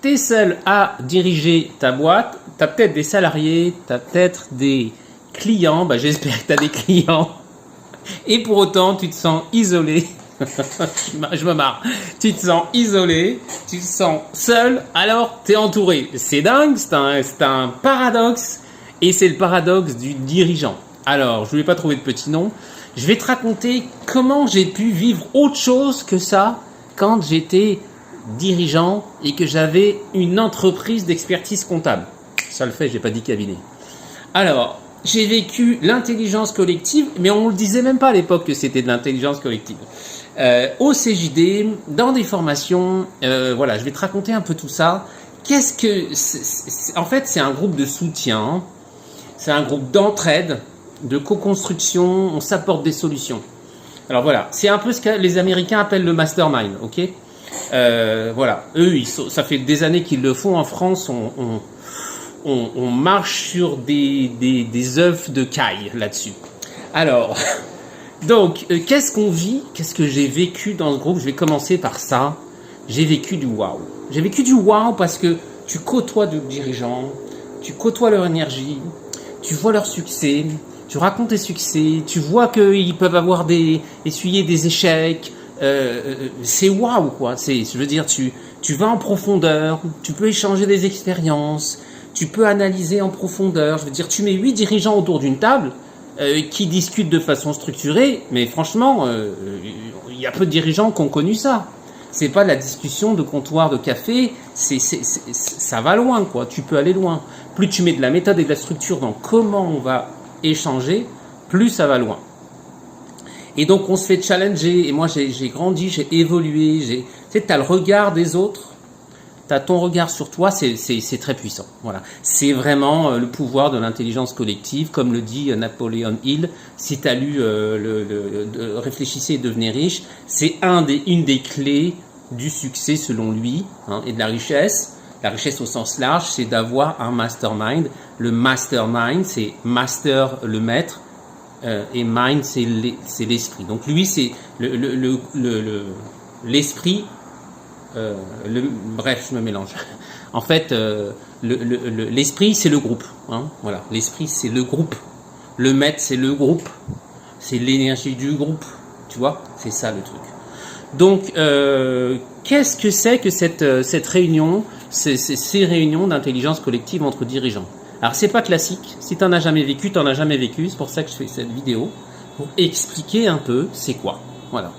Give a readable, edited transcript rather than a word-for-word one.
tu es seul à diriger ta boîte, tu as peut-être des salariés, tu as peut-être des clients, bah, j'espère que tu as des clients, et pour autant tu te sens isolé, je me marre, tu te sens isolé, tu te sens seul, alors tu es entouré. C'est dingue, c'est un paradoxe, et c'est le paradoxe du dirigeant. Alors, je ne voulais pas trouver de petit nom, je vais te raconter comment j'ai pu vivre autre chose que ça quand j'étais dirigeant et que j'avais une entreprise d'expertise comptable. Ça le fait, j'ai pas dit cabinet. Alors, j'ai vécu l'intelligence collective, mais on ne le disait même pas à l'époque que c'était de l'intelligence collective. Au CJD, dans des formations, voilà, je vais te raconter un peu tout ça. Qu'est-ce que... En fait, c'est un groupe de soutien, c'est un groupe d'entraide, de co-construction, on s'apporte des solutions. Alors voilà, c'est un peu ce que les Américains appellent le mastermind, ok ? Voilà, eux, ça fait des années qu'ils le font. En France, on marche sur des œufs de caille là-dessus. Alors, donc, qu'est-ce qu'on vit? Qu'est-ce que j'ai vécu dans ce groupe? Je vais commencer par ça. J'ai vécu du waouh. J'ai vécu du waouh parce que tu côtoies des dirigeants, tu côtoies leur énergie, tu vois leur succès, tu racontes tes succès, tu vois qu'ils peuvent avoir essuyer des échecs. C'est waouh quoi. Je veux dire, tu vas en profondeur, tu peux échanger des expériences, tu peux analyser en profondeur. Je veux dire, tu mets 8 dirigeants autour d'une table qui discutent de façon structurée, mais franchement, il y a peu de dirigeants qui ont connu ça. C'est pas de la discussion de comptoir de café, ça va loin quoi. Tu peux aller loin. Plus tu mets de la méthode et de la structure dans comment on va échanger, plus ça va loin. Et donc on se fait challenger, et moi j'ai grandi, j'ai évolué, tu sais, t'as le regard des autres, t'as ton regard sur toi, c'est très puissant. Voilà, c'est vraiment le pouvoir de l'intelligence collective, comme le dit Napoléon Hill. Si t'as lu Réfléchissez et devenez riche, c'est une des clés du succès selon lui, hein, et de la richesse. La richesse au sens large, c'est d'avoir un mastermind. Le mastermind, c'est master le maître. Et mind, c'est l'esprit. Donc lui, c'est l'esprit. Bref, je me mélange. En fait, l'esprit, c'est le groupe. Hein, voilà, l'esprit, c'est le groupe. Le maître, c'est le groupe. C'est l'énergie du groupe. Tu vois, c'est ça le truc. Donc, qu'est-ce que c'est que cette réunion, ces réunions d'intelligence collective entre dirigeants? Alors, c'est pas classique. Si t'en as jamais vécu, t'en as jamais vécu. C'est pour ça que je fais cette vidéo, pour expliquer un peu c'est quoi. Voilà.